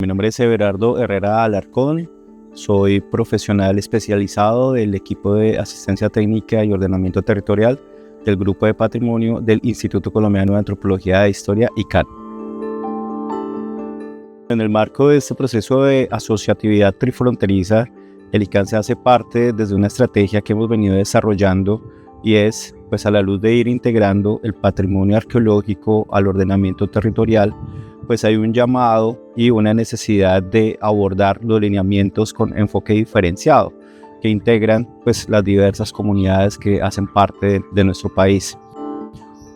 Mi nombre es Everardo Herrera Alarcón, soy profesional especializado del equipo de asistencia técnica y ordenamiento territorial del Grupo de Patrimonio del Instituto Colombiano de Antropología e Historia, ICANN. En el marco de este proceso de asociatividad trifronteriza, el ICANN se hace parte desde una estrategia que hemos venido desarrollando y es, pues a la luz de ir integrando el patrimonio arqueológico al ordenamiento territorial, pues hay un llamado y una necesidad de abordar los lineamientos con enfoque diferenciado que integran pues las diversas comunidades que hacen parte de nuestro país.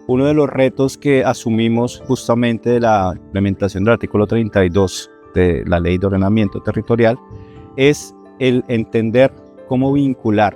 Uno de los retos que asumimos justamente de la implementación del artículo 32 de la Ley de Ordenamiento Territorial es el entender cómo vincular,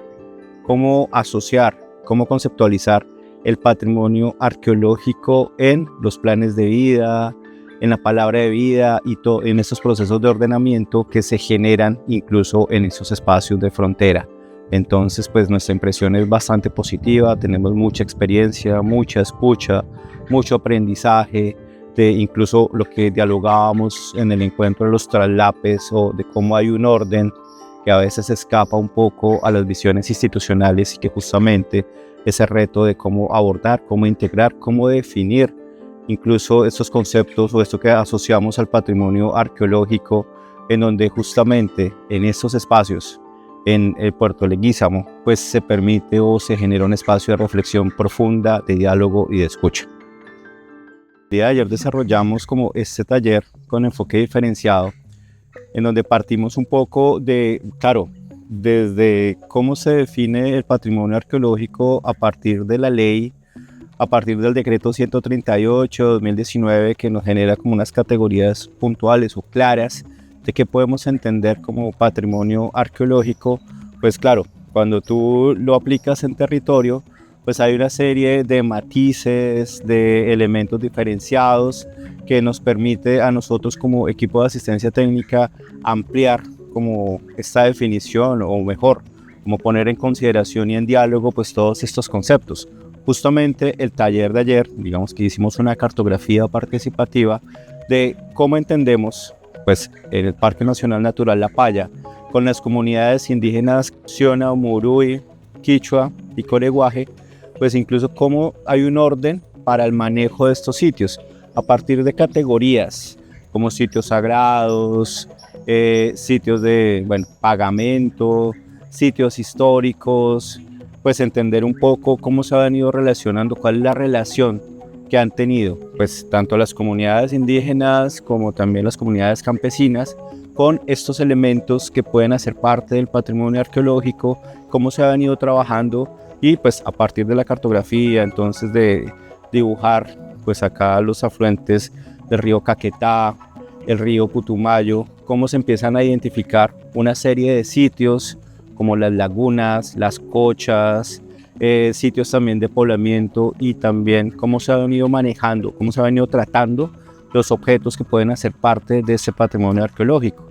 cómo asociar, cómo conceptualizar el patrimonio arqueológico en los planes de vida, en la palabra de vida y en estos procesos de ordenamiento que se generan incluso en esos espacios de frontera. Entonces, pues nuestra impresión es bastante positiva, tenemos mucha experiencia, mucha escucha, mucho aprendizaje, de incluso lo que dialogábamos en el encuentro de los traslapes o de cómo hay un orden que a veces escapa un poco a las visiones institucionales y que justamente ese reto de cómo abordar, cómo integrar, cómo definir incluso estos conceptos o esto que asociamos al patrimonio arqueológico, en donde justamente en estos espacios, en el Puerto Leguízamo, pues se permite o se genera un espacio de reflexión profunda, de diálogo y de escucha. El día de ayer desarrollamos como este taller con enfoque diferenciado, en donde partimos un poco de, claro, desde cómo se define el patrimonio arqueológico a partir de la ley, a partir del decreto 138/2019, que nos genera como unas categorías puntuales o claras de qué podemos entender como patrimonio arqueológico. Pues claro, cuando tú lo aplicas en territorio, pues hay una serie de matices, de elementos diferenciados que nos permite a nosotros como equipo de asistencia técnica ampliar como esta definición, o mejor, como poner en consideración y en diálogo pues todos estos conceptos. Justamente el taller de ayer, digamos que hicimos una cartografía participativa de cómo entendemos pues, el Parque Nacional Natural La Paya con las comunidades indígenas Xiona, Murui, Quichua y Coreguaje, pues incluso cómo hay un orden para el manejo de estos sitios a partir de categorías como sitios sagrados, sitios de pagamento, sitios históricos, pues entender un poco cómo se han ido relacionando, cuál es la relación que han tenido, pues tanto las comunidades indígenas como también las comunidades campesinas con estos elementos que pueden hacer parte del patrimonio arqueológico, cómo se han ido trabajando y pues a partir de la cartografía, entonces de dibujar pues acá los afluentes del río Caquetá, el río Putumayo, cómo se empiezan a identificar una serie de sitios como las lagunas, las cochas, sitios también de poblamiento y también cómo se han ido manejando, cómo se han ido tratando los objetos que pueden hacer parte de ese patrimonio arqueológico.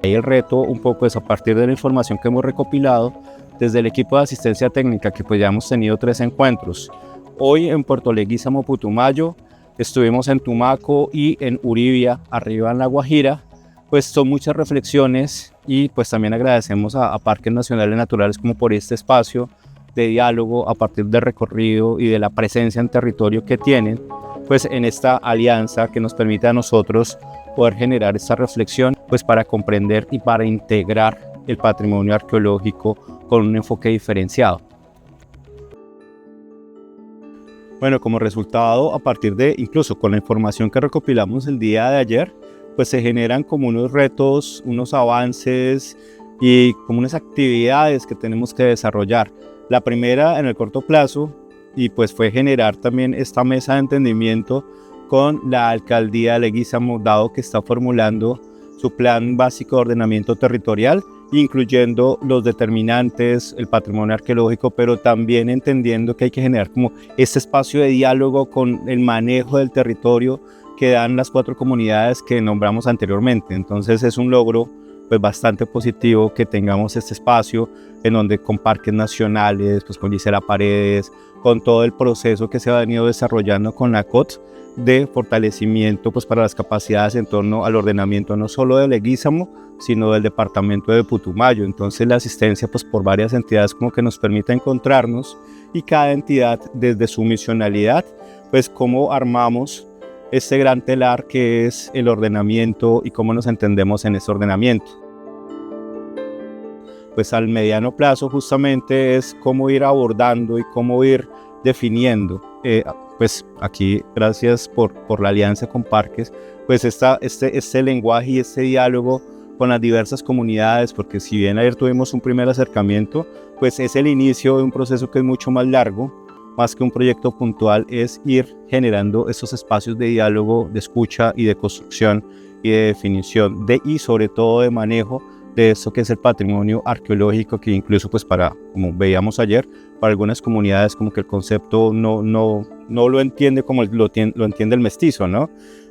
Ahí el reto un poco es a partir de la información que hemos recopilado desde el equipo de asistencia técnica, que pues ya hemos tenido 3 encuentros. Hoy en Puerto Leguízamo, Putumayo, estuvimos en Tumaco y en Uribia, arriba en La Guajira. Pues son muchas reflexiones y pues también agradecemos a Parques Nacionales Naturales como por este espacio de diálogo a partir del recorrido y de la presencia en territorio que tienen, pues en esta alianza que nos permite a nosotros poder generar esta reflexión pues para comprender y para integrar el patrimonio arqueológico con un enfoque diferenciado. Bueno, como resultado, a partir de incluso con la información que recopilamos el día de ayer, pues se generan como unos retos, unos avances y como unas actividades que tenemos que desarrollar. La primera en el corto plazo y pues fue generar también esta mesa de entendimiento con la Alcaldía de Leguízamo, dado que está formulando su plan básico de ordenamiento territorial, incluyendo los determinantes, el patrimonio arqueológico, pero también entendiendo que hay que generar como este espacio de diálogo con el manejo del territorio que dan las 4 comunidades que nombramos anteriormente. Entonces es un logro pues bastante positivo que tengamos este espacio en donde con parques nacionales, pues con Gisela Paredes, con todo el proceso que se ha venido desarrollando con la COT de fortalecimiento pues para las capacidades en torno al ordenamiento no solo de Leguízamo, sino del departamento de Putumayo. Entonces la asistencia pues por varias entidades como que nos permite encontrarnos y cada entidad desde su misionalidad pues cómo armamos este gran telar que es el ordenamiento y cómo nos entendemos en ese ordenamiento. Pues al mediano plazo justamente es cómo ir abordando y cómo ir definiendo. Pues aquí gracias por la alianza con Parques, pues este lenguaje y este diálogo con las diversas comunidades, porque si bien ayer tuvimos un primer acercamiento, pues es el inicio de un proceso que es mucho más largo, más que un proyecto puntual, es ir generando estos espacios de diálogo, de escucha y de construcción y de definición y sobre todo de manejo de esto que es el patrimonio arqueológico, que incluso pues como veíamos ayer, para algunas comunidades como que el concepto no lo entiende como lo entiende el mestizo, ¿no?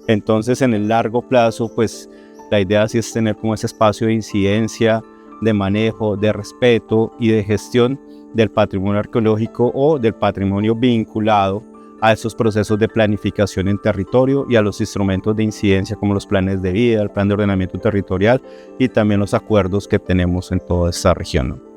Entonces en el largo plazo pues la idea sí es tener como ese espacio de incidencia, de manejo, de respeto y de gestión del patrimonio arqueológico o del patrimonio vinculado a esos procesos de planificación en territorio y a los instrumentos de incidencia como los planes de vida, el plan de ordenamiento territorial y también los acuerdos que tenemos en toda esta región, ¿no?